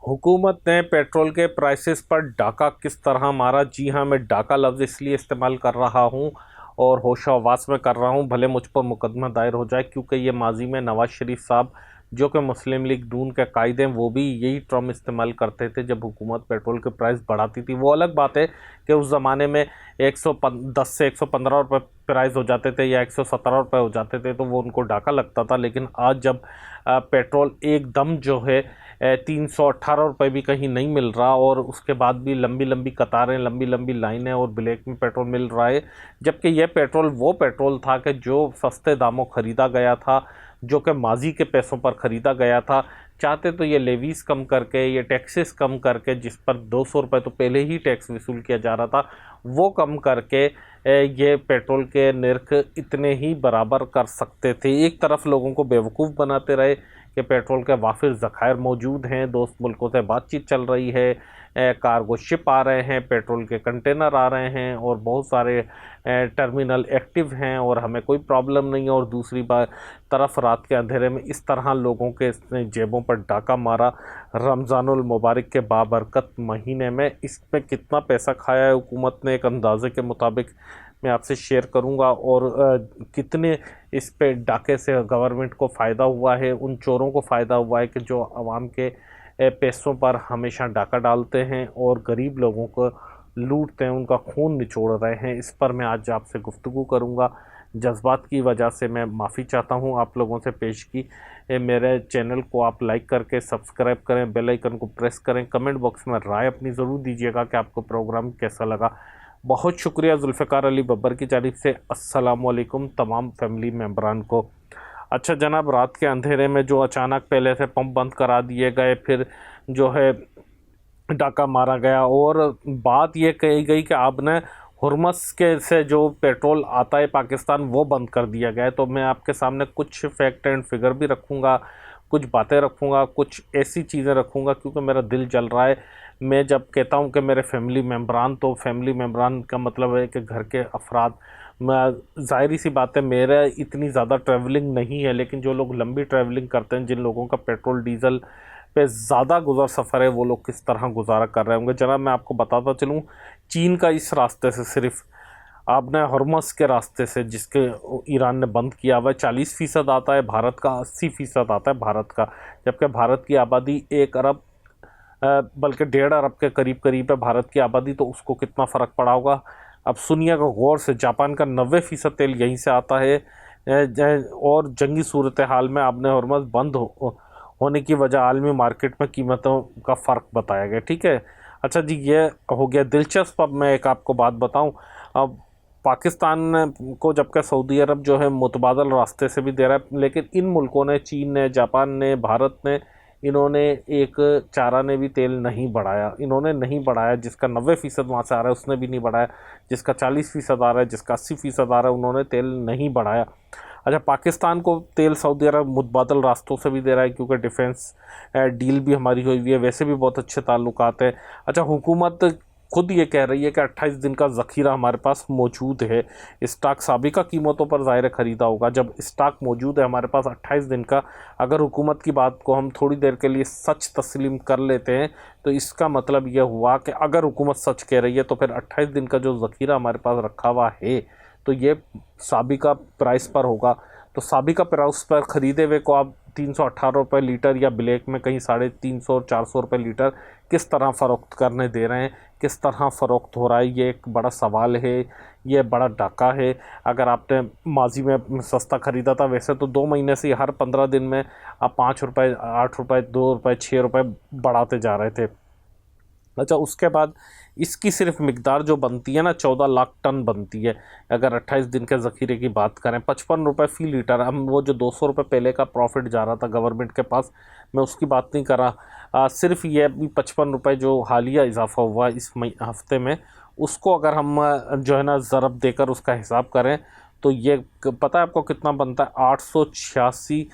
हुकूमत ने पेट्रोल के प्राइसेस पर डाका किस तरह मारा। जी हाँ, मैं डाका लफ्ज़ इसलिए इस्तेमाल कर रहा हूँ और होशो-हवास में कर रहा हूँ, भले मुझ पर मुकदमा दायर हो जाए, क्योंकि ये माजी में नवाज़ शरीफ साहब जो कि मुस्लिम लीग नून के कायद हैं, वो भी यही टर्म इस्तेमाल करते थे जब हुकूमत पेट्रोल के प्राइस बढ़ाती थी। वो अलग बात है कि उस ज़माने में 110 से 115 रुपये प्राइस हो जाते थे या 117 रुपये हो जाते थे, तो वो उनको डाका लगता था। लेकिन आज जब पेट्रोल एकदम जो है 318 रुपये भी कहीं नहीं मिल रहा और उसके बाद भी लंबी लंबी कतारें, लंबी लंबी लाइनें और ब्लैक में पेट्रोल मिल रहा है, जबकि यह पेट्रोल वो पेट्रोल था कि जो सस्ते दामों ख़रीदा गया था, जो कि माजी के पैसों पर ख़रीदा गया था। चाहते तो ये लेवीज़ कम करके, ये टैक्सेस कम करके, जिस पर 200 रुपये तो पहले ही टैक्स वसूल किया जा रहा था, वो कम करके ये पेट्रोल के निर्ख इतने ही बराबर कर सकते थे। एक तरफ लोगों को बेवकूफ़ बनाते रहे कि पेट्रोल के वाफिर ज़खायर मौजूद हैं, दोस्त मुल्कों से बातचीत चल रही है, कार्गो शिप आ रहे हैं, पेट्रोल के कंटेनर आ रहे हैं और बहुत सारे टर्मिनल एक्टिव हैं और हमें कोई प्रॉब्लम नहीं है। और दूसरी तरफ रात के अंधेरे में इस तरह लोगों के जेबों पर डाका मारा। रमज़ानुल मुबारक के बाबरकत महीने में इसमें कितना पैसा खाया है हुकूमत ने, एक अंदाज़े के मुताबिक मैं आपसे शेयर करूंगा, और कितने इस पे डाके से गवर्नमेंट को फ़ायदा हुआ है, उन चोरों को फ़ायदा हुआ है कि जो आवाम के पैसों पर हमेशा डाका डालते हैं और गरीब लोगों को लूटते हैं, उनका खून निचोड़ रहे हैं। इस पर मैं आज आपसे गुफ्तगू करूंगा। जज्बात की वजह से मैं माफ़ी चाहता हूं आप लोगों से पेश की। मेरे चैनल को आप लाइक करके सब्सक्राइब करें, बेल आइकन को प्रेस करें, कमेंट बॉक्स में राय अपनी ज़रूर दीजिएगा कि आपको प्रोग्राम कैसा लगा। बहुत शुक्रिया जुल्फ़िकार अली बब्बर की जानिब से। अस्सलाम वालेकुम तमाम फैमिली मेम्बरान को। अच्छा जनाब, रात के अंधेरे में जो अचानक पहले से पंप बंद करा दिए गए, फिर जो है डाका मारा गया और बात ये कही गई कि आपने हुरमस के से जो पेट्रोल आता है पाकिस्तान, वो बंद कर दिया गया है। तो मैं आपके सामने कुछ फैक्ट एंड फिगर भी रखूँगा, कुछ बातें रखूँगा, कुछ ऐसी चीज़ें रखूँगा क्योंकि मेरा दिल जल रहा है। मैं जब कहता हूँ कि मेरे फैमिली मेम्बरान, तो फैमिली मेम्बरान का मतलब है कि घर के अफराद। मैं ज़ाहिर सी बात है मेरे इतनी ज़्यादा ट्रैवलिंग नहीं है, लेकिन जो लोग लंबी ट्रैवलिंग करते हैं, जिन लोगों का पेट्रोल डीज़ल पे ज़्यादा गुज़र सफ़र है, वो लोग किस तरह गुजारा कर रहे होंगे। जनाब मैं आपको बताता चलूँ, चीन का इस रास्ते से, सिर्फ आपने हॉर्मस के रास्ते से जिसके ईरान ने बंद किया हुआ है, 40% आता है भारत का, 80% आता है भारत का, जबकि भारत की आबादी 1 अरब बल्कि 1.5 अरब के करीब करीब है भारत की आबादी। तो उसको कितना फ़र्क पड़ा होगा अब सुनिएगा गौर से। जापान का 90% तेल यहीं से आता है और जंगी सूरत हाल में आपने हॉर्मस बंद होने की वजह आलमी मार्केट में कीमतों का फ़र्क बताया गया। ठीक है, अच्छा जी, ये हो गया दिलचस्प। अब मैं एक आपको बात बताऊं, अब पाकिस्तान को जबकि सऊदी अरब जो है मुतबादल रास्ते से भी दे रहा है, लेकिन इन मुल्कों ने, चीन ने, जापान ने, भारत ने, इन्होंने एक चारा ने भी तेल नहीं बढ़ाया। इन्होंने नहीं बढ़ाया, जिसका 90% वहाँ से आ रहा है उसने भी नहीं बढ़ाया, जिसका 40% आ रहा है, जिसका 80% आ रहा है, उन्होंने तेल नहीं बढ़ाया। अच्छा, पाकिस्तान को तेल सऊदी अरब मुतबादल रास्तों से भी दे रहा है क्योंकि डिफेंस डील भी हमारी हुई हुई है, वैसे भी बहुत अच्छे ताल्लुकात हैं। अच्छा, हुकूमत खुद ये कह रही है कि 28 दिन का ज़ख़ीरा हमारे पास मौजूद है। स्टॉक साबिका कीमतों पर ज़ाहिर ख़रीदा होगा। जब स्टॉक मौजूद है हमारे पास 28 दिन का, अगर हुकूमत की बात को हम थोड़ी देर के लिए सच तस्लीम कर लेते हैं, तो इसका मतलब यह हुआ कि अगर हुकूमत सच कह रही है तो फिर 28 दिन का जो ज़ख़ीरा हमारे पास रखा हुआ है, तो ये साबिका प्राइस पर होगा। तो साबिका प्राइस पर ख़रीदे हुए को आप 318 रुपये लीटर या ब्लैक में कहीं 350 और 400 रुपये लीटर किस तरह फ़रोख्त करने दे रहे हैं, किस तरह फ़रोख्त हो रहा है, ये एक बड़ा सवाल है, ये बड़ा डाका है। अगर आपने माजी में सस्ता ख़रीदा था, वैसे तो 2 महीने से हर 15 दिन में आप 5 रुपये, 8 रुपये, 2 रुपये, 6 रुपये बढ़ाते जा रहे थे। अच्छा, उसके बाद इसकी सिर्फ मिकदार जो बनती है ना, 14 लाख टन बनती है। अगर 28 दिन के ज़ख़ीरे की बात करें, 55 रुपये फ़ी लीटर। हम वो जो 200 रुपये पहले का प्रॉफिट जा रहा था गवर्नमेंट के पास, मैं उसकी बात नहीं कर रहा। सिर्फ ये अभी 55 रुपये जो हालिया इजाफा हुआ इस हफ्ते में, उसको अगर हम जो है ना ज़रब देकर उसका हिसाब करें, तो ये पता है आपको कितना बनता है? 886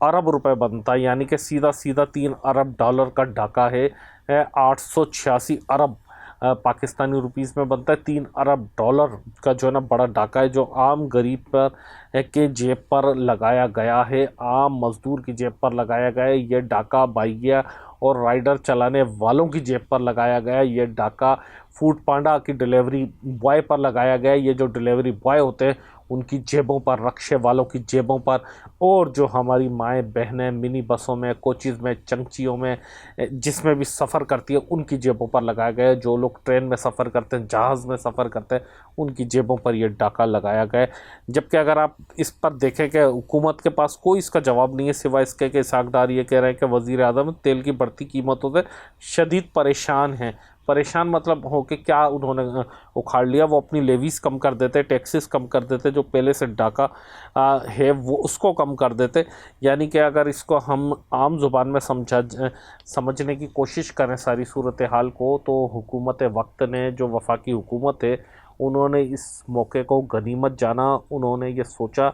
अरब रुपए बनता है। यानी कि सीधा सीधा $3 अरब का डाका है। 886 अरब पाकिस्तानी रुपीस में बनता है। 3 अरब डॉलर का जो है ना बड़ा डाका है, जो आम गरीब पर के जेब पर लगाया गया है, आम मजदूर की जेब पर लगाया गया है। ये डाका बाइया और राइडर चलाने वालों की जेब पर लगाया गया है। ये डाका फूड पांडा की डिलीवरी बॉय पर लगाया गया है। ये जो डिलीवरी बॉय होते हैं उनकी जेबों पर, रक्शे वालों की जेबों पर, और जो हमारी माएँ बहनें मिनी बसों में, कोचेज़ में, चंगचियों में, जिसमें भी सफ़र करती है उनकी जेबों पर लगाया गया है। जो लोग ट्रेन में सफ़र करते हैं, जहाज़ में सफ़र करते हैं, उनकी जेबों पर यह डाका लगाया गया है। जबकि अगर आप इस पर देखें कि हुकूमत के पास कोई इसका जवाब नहीं है, सिवाय इसके कि इसहाक डार ये कह रहे हैं कि वज़ीर आज़म तेल की बढ़ती कीमतों से शदीद परेशान हैं। परेशान मतलब हो कि क्या उन्होंने उखाड़ लिया, वो अपनी लेवीज़ कम कर देते, टैक्सेस कम कर देते, जो पहले से डाका है वो उसको कम कर देते। यानी कि अगर इसको हम आम ज़ुबान में समझने की कोशिश करें सारी सूरत हाल को, तो हुकूमत वक्त ने, जो वफाकी हुकूमत है, उन्होंने इस मौके को गनीमत जाना। उन्होंने ये सोचा,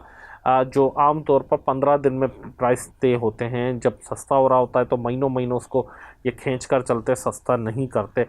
जो आम तौर पर 15 दिन में प्राइस तय होते हैं, जब सस्ता हो रहा होता है तो महीनों महीनों उसको ये खींच कर चलते, सस्ता नहीं करते।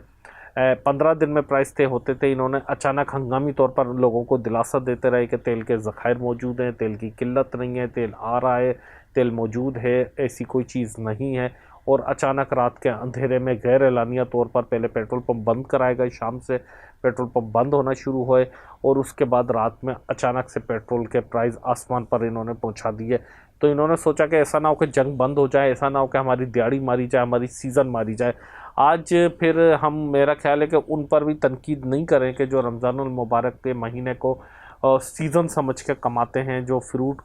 15 दिन में प्राइस तय होते थे, इन्होंने अचानक हंगामी तौर पर लोगों को दिलासा देते रहे कि तेल के ज़खायर मौजूद हैं, तेल की किल्लत नहीं है, तेल आ रहा है, तेल मौजूद है, ऐसी कोई चीज़ नहीं है। और अचानक रात के अंधेरे में गैर एलानिया तौर पर पहले पेट्रोल पंप बंद कराए गए, शाम से पेट्रोल पंप बंद होना शुरू हुए, और उसके बाद रात में अचानक से पेट्रोल के प्राइस आसमान पर इन्होंने पहुंचा दिए। तो इन्होंने सोचा कि ऐसा ना हो कि जंग बंद हो जाए, ऐसा ना हो कि हमारी दिहाड़ी मारी जाए, हमारी सीज़न मारी जाए। आज फिर हम, मेरा ख्याल है कि उन पर भी तनकीद नहीं करें कि जो रमज़ानुल मुबारक के महीने को सीज़न समझ के कमाते हैं, जो फ्रूट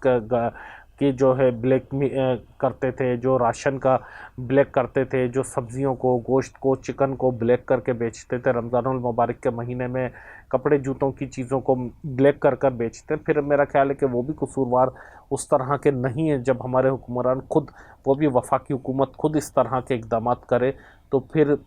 के जो है ब्लैक में करते थे, जो राशन का ब्लैक करते थे, जो सब्जियों को, गोश्त को, चिकन को ब्लैक करके बेचते थे रमज़ानुल मुबारक के महीने में, कपड़े जूतों की चीज़ों को ब्लैक कर कर बेचते। फिर मेरा ख्याल है कि वो भी कसूरवार उस तरह के नहीं है। जब हमारे हुक्मरान खुद, वो भी वफाकी हुकूमत खुद इस तरह के इक़दाम करे, तो फिर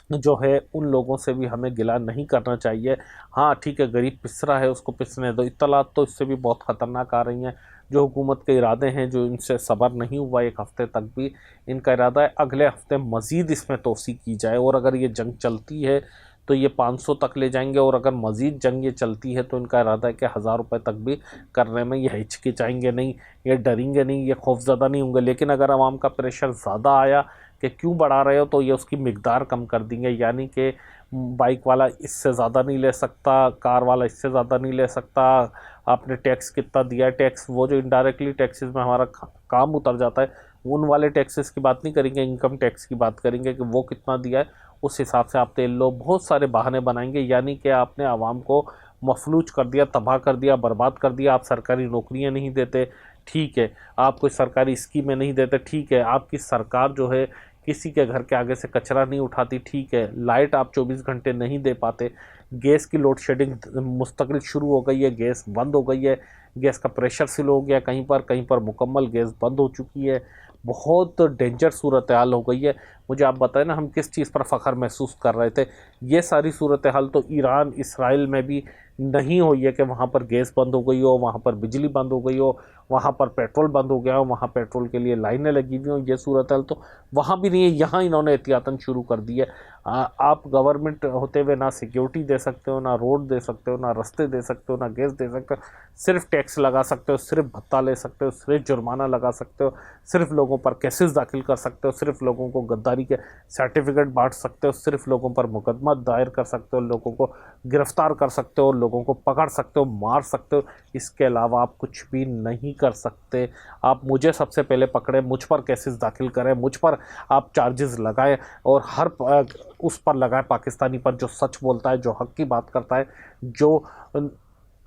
जो है उन लोगों से भी हमें गिला नहीं करना चाहिए। हाँ ठीक है, गरीब पिस रहा है, उसको पिसने दो। इत्तलात तो इससे भी बहुत ख़तरनाक आ रही हैं। जो हुकूमत के इरादे हैं, जो इनसे सब्र नहीं हुआ एक हफ़्ते तक भी, इनका इरादा है अगले हफ़्ते मज़ीद इसमें तोसी की जाए। और अगर ये जंग चलती है तो ये 500 तक ले जाएंगे, और अगर मज़ीद जंग ये चलती है तो इनका इरादा है कि 1000 रुपये तक भी करने में ये हिचकिचाएंगे नहीं, ये डरेंगे नहीं, ये खौफज़दा नहीं होंगे। लेकिन अगर आवाम का प्रेशर ज़्यादा आया कि क्यों बढ़ा रहे हो, तो ये उसकी मिकदार कम कर देंगे। यानी कि बाइक वाला इससे ज़्यादा नहीं ले सकता, कार वाला इससे ज़्यादा नहीं ले सकता, आपने टैक्स कितना दिया है, टैक्स वो जो इनडायरेक्टली टैक्सेस में हमारा काम उतर जाता है, उन वाले टैक्सेस की बात नहीं करेंगे, इनकम टैक्स की बात करेंगे कि वो कितना दिया है, उस हिसाब से आप तेल लो। बहुत सारे बहाने बनाएंगे। यानी कि आपने आवाम को मफलूज कर दिया, तबाह कर दिया, बर्बाद कर दिया। आप सरकारी नौकरियां नहीं देते, ठीक है, आप कोई सरकारी स्कीमें नहीं देते, ठीक है, आपकी सरकार जो है किसी के घर के आगे से कचरा नहीं उठाती, ठीक है, लाइट आप 24 घंटे नहीं दे पाते, गैस की लोड शेडिंग मुस्तकिल शुरू हो गई है, गैस बंद हो गई है, गैस का प्रेशर स्लो हो गया, कहीं पर मुकम्मल गैस बंद हो चुकी है। बहुत डेंजर सूरत हाल हो गई है। मुझे आप बताएं ना, हम किस चीज़ पर फ़ख्र महसूस कर रहे थे। ये सारी सूरत हाल तो ईरान, इसराइल में भी नहीं हुई है कि वहाँ पर गैस बंद हो गई हो, वहाँ पर बिजली बंद हो गई हो, वहाँ पर पेट्रोल बंद हो गया हो, वहाँ पेट्रोल के लिए लाइनें लगी हुई हों। ये सूरत हाल तो वहाँ भी नहीं है। यहाँ इन्होंने एहतियातन शुरू कर दी है। आप गवर्नमेंट होते हुए ना सिक्योरिटी दे सकते हो, ना रोड दे सकते हो, ना रास्ते दे सकते हो, ना गैस दे सकते हो, सिर्फ टैक्स लगा सकते हो, सिर्फ भत्ता ले सकते हो, सिर्फ जुर्माना लगा सकते हो, सिर्फ लोगों पर केसेस दाखिल कर सकते हो, सिर्फ लोगों को गद्दारी के सर्टिफिकेट बांट सकते हो, सिर्फ लोगों पर मुकदमा दायर कर सकते हो, लोगों को गिरफ्तार कर सकते हो, लोगों को पकड़ सकते हो, मार सकते हो। इसके अलावा आप कुछ भी नहीं कर सकते। आप मुझे सबसे पहले पकड़े, मुझ पर केसेस दाखिल करें, मुझ पर आप चार्जेस लगाएं, और हर उस पर लगाएं पाकिस्तानी पर जो सच बोलता है, जो हक की बात करता है, जो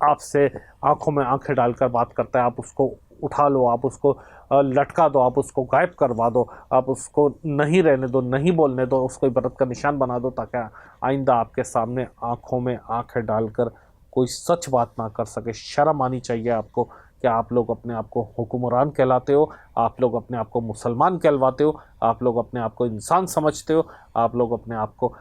आपसे आंखों में आंखें डालकर बात करता है। आप उसको उठा लो, आप उसको लटका दो, आप उसको गायब करवा दो, आप उसको नहीं रहने दो, नहीं बोलने दो, उसको इबरत का निशान बना दो, ताकि आइंदा आपके सामने आंखों में आंखें डालकर कोई सच बात ना कर सके। शर्म आनी चाहिए आपको कि आप लोग अपने आप को हुक्मरान कहलाते हो, आप लोग अपने आप को मुसलमान कहलवाते हो, आप लोग अपने आप को इंसान समझते हो, आप लोग अपने आप को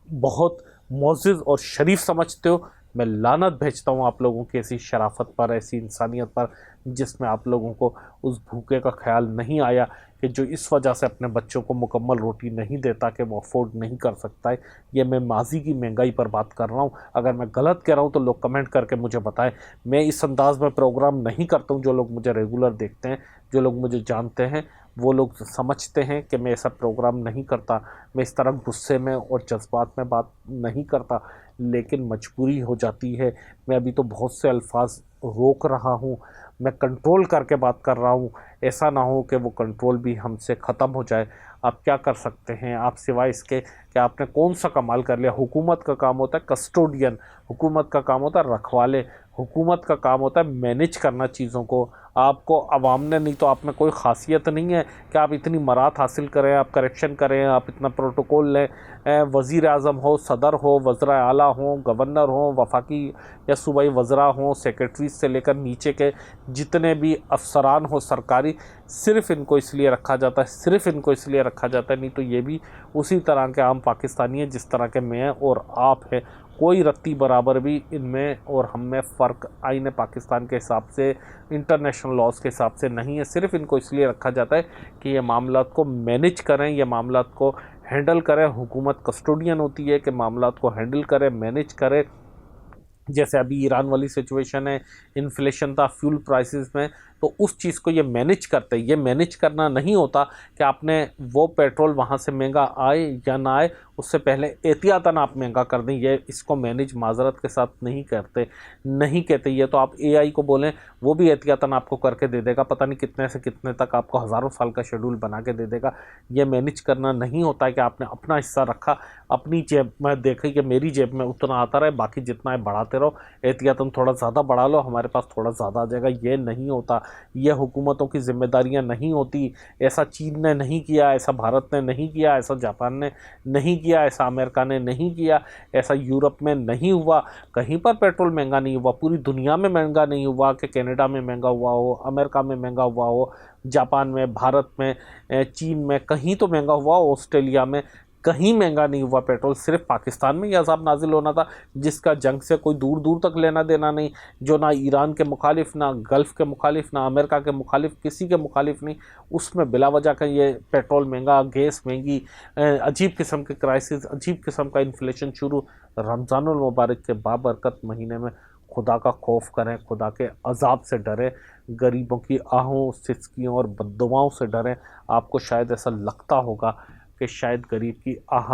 बहुत मोअज़्ज़ज़ और शरीफ समझते हो। मैं लानत भेजता हूँ आप लोगों की ऐसी शराफत पर, ऐसी इंसानियत पर, जिसमें आप लोगों को उस भूखे का ख्याल नहीं आया कि जो इस वजह से अपने बच्चों को मुकम्मल रोटी नहीं देता, कि वो अफोर्ड नहीं कर सकता है। ये मैं माजी की महंगाई पर बात कर रहा हूँ। अगर मैं गलत कह रहा हूँ तो लोग कमेंट करके मुझे बताएं। मैं इस अंदाज में प्रोग्राम नहीं करता हूँ। जो लोग मुझे रेगुलर देखते हैं, जो लोग मुझे जानते हैं, वो लोग समझते हैं कि मैं ऐसा प्रोग्राम नहीं करता। मैं इस तरह गुस्से में और जज्बात में बात नहीं करता, लेकिन मजबूरी हो जाती है। मैं अभी तो बहुत से अल्फाज रोक रहा हूँ, मैं कंट्रोल करके बात कर रहा हूँ। ऐसा ना हो कि वो कंट्रोल भी हमसे ख़त्म हो जाए। आप क्या कर सकते हैं? आप सिवाय इसके कि आपने कौन सा कमाल कर लिया? हुकूमत का काम होता है कस्टोडियन, हुकूमत का काम होता है रखवाले, हुकूमत का काम होता है मैनेज करना चीज़ों को। आपको अवाम ने, नहीं तो आप में कोई ख़ासियत नहीं है कि आप इतनी मरात हासिल करें, आप करेक्शन करें, आप इतना प्रोटोकॉल लें। वज़ीर आज़म हो, सदर हो, वज़रा आला हो, गवर्नर हो, वफाकी या सूबाई वज़रा हों, सेक्रेटरी से लेकर नीचे के जितने भी अफसरान हो सरकारी, सिर्फ़ इनको इसलिए रखा जाता है, सिर्फ़ इनको इसलिए रखा जाता है। नहीं तो ये भी उसी तरह के आम पाकिस्तानी हैं जिस तरह के मैं और आप हैं। कोई रत्ती बराबर भी इनमें और हम में फ़र्क आईन पाकिस्तान के हिसाब से, इंटरनेशनल लॉज के हिसाब से नहीं है। सिर्फ़ इनको इसलिए रखा जाता है कि ये मामलात को मैनेज करें, ये मामलात को हैंडल करें। हुकूमत कस्टोडियन होती है कि मामलात को हैंडल करे, मैनेज करे। जैसे अभी ईरान वाली सिचुएशन है, इन्फ्लेशन था फ्यूल प्राइसेस में, तो उस चीज़ को ये मैनेज करते हैं। ये मैनेज करना नहीं होता कि आपने वो पेट्रोल वहाँ से महंगा आए या ना आए, उससे पहले एहतियातन आप महंगा कर दें। ये इसको मैनेज माजरत के साथ नहीं करते, नहीं कहते। ये तो आप एआई को बोलें, वो भी एहतियातन आपको करके दे देगा। पता नहीं कितने से कितने तक आपको हज़ारों साल का शेड्यूल बना के दे देगा। ये मैनेज करना नहीं होता है कि आपने अपना हिस्सा रखा, अपनी जेब में देखें कि मेरी जेब में उतना आता रहे, बाकी जितना है बढ़ाते रहो, एहतियातन थोड़ा ज़्यादा बढ़ा लो, हमारे पास थोड़ा ज़्यादा आ जाएगा। ये नहीं होता। ये हुकूमतों की जिम्मेदारियां नहीं होती। ऐसा चीन ने नहीं किया, ऐसा भारत ने नहीं किया, ऐसा जापान ने नहीं किया, ऐसा अमेरिका ने नहीं किया, ऐसा यूरोप में नहीं हुआ। कहीं पर पेट्रोल महंगा नहीं हुआ, पूरी दुनिया में महंगा नहीं हुआ कि कनाडा में महंगा हुआ हो, अमेरिका में महंगा हुआ हो, जापान में, भारत में, चीन में कहीं तो महंगा हुआ, ऑस्ट्रेलिया में कहीं महंगा नहीं हुआ पेट्रोल। सिर्फ पाकिस्तान में यह अज़ाब नाजिल होना था, जिसका जंग से कोई दूर दूर तक लेना देना नहीं, जो ना ईरान के मुखालिफ, ना गल्फ़ के मुखालिफ, ना अमेरिका के मुखालिफ, किसी के मुखालिफ नहीं। उसमें बिला वजह का ये पेट्रोल महंगा, गैस महंगी, अजीब किस्म के क्राइसिस, अजीब किस्म का इन्फ्लेशन शुरू। रमज़ानुल मुबारक के बाबरकत महीने में खुदा का खौफ करें, खुदा के अजाब से डरें, गरीबों की आहों, सिसकियों और बद्दुआओं से डरें। आपको शायद ऐसा लगता होगा कि शायद गरीब की आह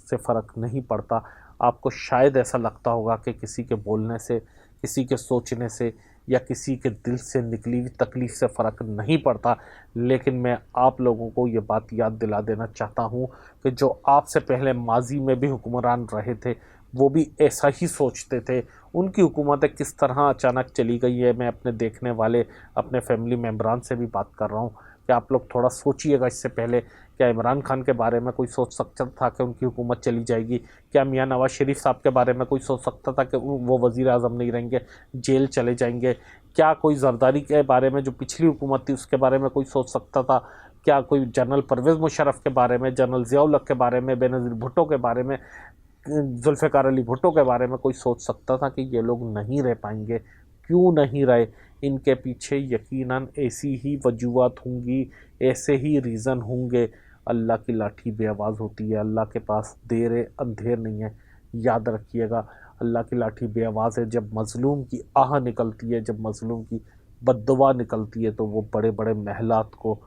से फ़र्क नहीं पड़ता। आपको शायद ऐसा लगता होगा कि किसी के बोलने से, किसी के सोचने से या किसी के दिल से निकली हुई तकलीफ़ से फ़र्क नहीं पड़ता। लेकिन मैं आप लोगों को ये बात याद दिला देना चाहता हूँ कि जो आपसे पहले माजी में भी हुक्मरान रहे थे, वो भी ऐसा ही सोचते थे। उनकी हुकूमतें किस तरह अचानक चली गई है, मैं अपने देखने वाले, अपने फैमिली मेम्बरान से भी बात कर रहा हूँ कि आप लोग थोड़ा सोचिएगा इससे पहले। क्या इमरान खान के बारे में कोई सोच सकता था कि उनकी हुकूमत चली जाएगी? क्या मियां नवाज शरीफ साहब के बारे में कोई सोच सकता था कि वो वज़ीर आज़म नहीं रहेंगे, जेल चले जाएंगे? क्या कोई जरदारी के बारे में, जो पिछली हुकूमत थी, उसके बारे में कोई सोच सकता था? क्या कोई जनरल परवेज़ मुशर्रफ के बारे में, जनरल ज़ियाउल हक के बारे में, बेनज़ीर भुट्टो के बारे में, जुल्फ़िकार अली भुट्टो के बारे में कोई सोच सकता था कि ये लोग नहीं रह पाएंगे? क्यों नहीं रहे? इनके पीछे यकीनन ऐसी ही वजूहत होंगी, ऐसे ही रीज़न होंगे। अल्लाह की लाठी बेआवाज़ होती है, अल्लाह के पास देर है अंधेर नहीं है। याद रखिएगा, अल्लाह की लाठी बेआवाज़ है। जब मज़लूम की आह निकलती है, जब मज़लूम की बद्दुआ निकलती है, तो वो बड़े बड़े महलात को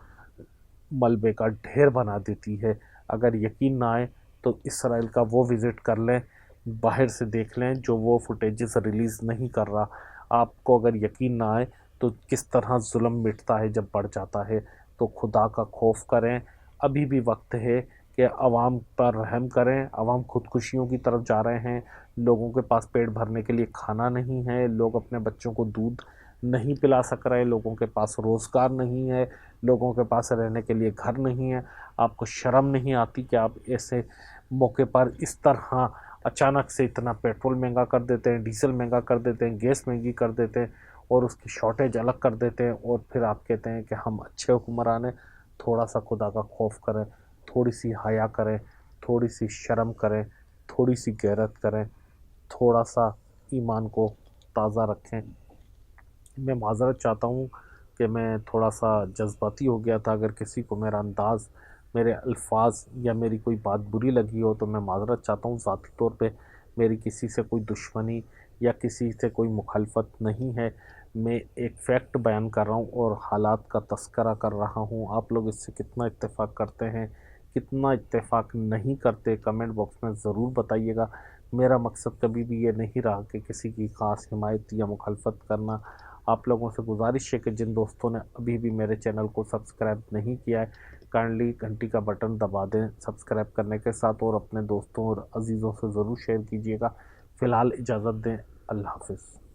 मलबे का ढेर बना देती है। अगर यकीन ना आए तो इसराइल का वो विज़िट कर लें, बाहर से देख लें, जो वो फुटेजेस रिलीज़ नहीं कर रहा। आपको अगर यकीन ना आए तो किस तरह जुल्म मिटता है जब बढ़ जाता है। तो खुदा का खौफ करें, अभी भी वक्त है कि आवाम पर रहम करें। आवाम खुदकुशियों की तरफ जा रहे हैं, लोगों के पास पेट भरने के लिए खाना नहीं है, लोग अपने बच्चों को दूध नहीं पिला सक रहे, लोगों के पास रोज़गार नहीं है, लोगों के पास रहने के लिए घर नहीं है। आपको शर्म नहीं आती कि आप ऐसे मौके पर इस तरह अचानक से इतना पेट्रोल महंगा कर देते हैं, डीजल महंगा कर देते हैं, गैस महंगी कर देते हैं और उसकी शॉर्टेज अलग कर देते हैं, और फिर आप कहते हैं कि हम अच्छे हुक्मरान हैं? थोड़ा सा खुदा का खौफ करें, थोड़ी सी हया करें, थोड़ी सी शर्म करें, थोड़ी सी गैरत करें, थोड़ा सा ईमान को ताज़ा रखें। मैं माज़रत चाहता हूँ कि मैं थोड़ा सा जज्बाती हो गया था। अगर किसी को मेरा अंदाज़, मेरे अल्फाज या मेरी कोई बात बुरी लगी हो तो मैं माज़रत चाहता हूँ। ज़ाती तौर पे मेरी किसी से कोई दुश्मनी या किसी से कोई मुखालफत नहीं है। मैं एक फ़ैक्ट बयान कर रहा हूँ और हालात का तस्करा कर रहा हूँ। आप लोग इससे कितना इत्तेफ़ाक करते हैं, कितना इत्तेफ़ाक नहीं करते, कमेंट बॉक्स में ज़रूर बताइएगा। मेरा मकसद कभी भी ये नहीं रहा कि किसी की ख़ास हिमायत या मुखालफत करना। आप लोगों से गुजारिश है कि जिन दोस्तों ने अभी भी मेरे चैनल को सब्सक्राइब नहीं किया है, काइंडली घंटी का बटन दबा दें सब्सक्राइब करने के साथ, और अपने दोस्तों और अजीज़ों से ज़रूर शेयर कीजिएगा। फ़िलहाल इजाज़त दें। अल्लाह हाफ़िज़।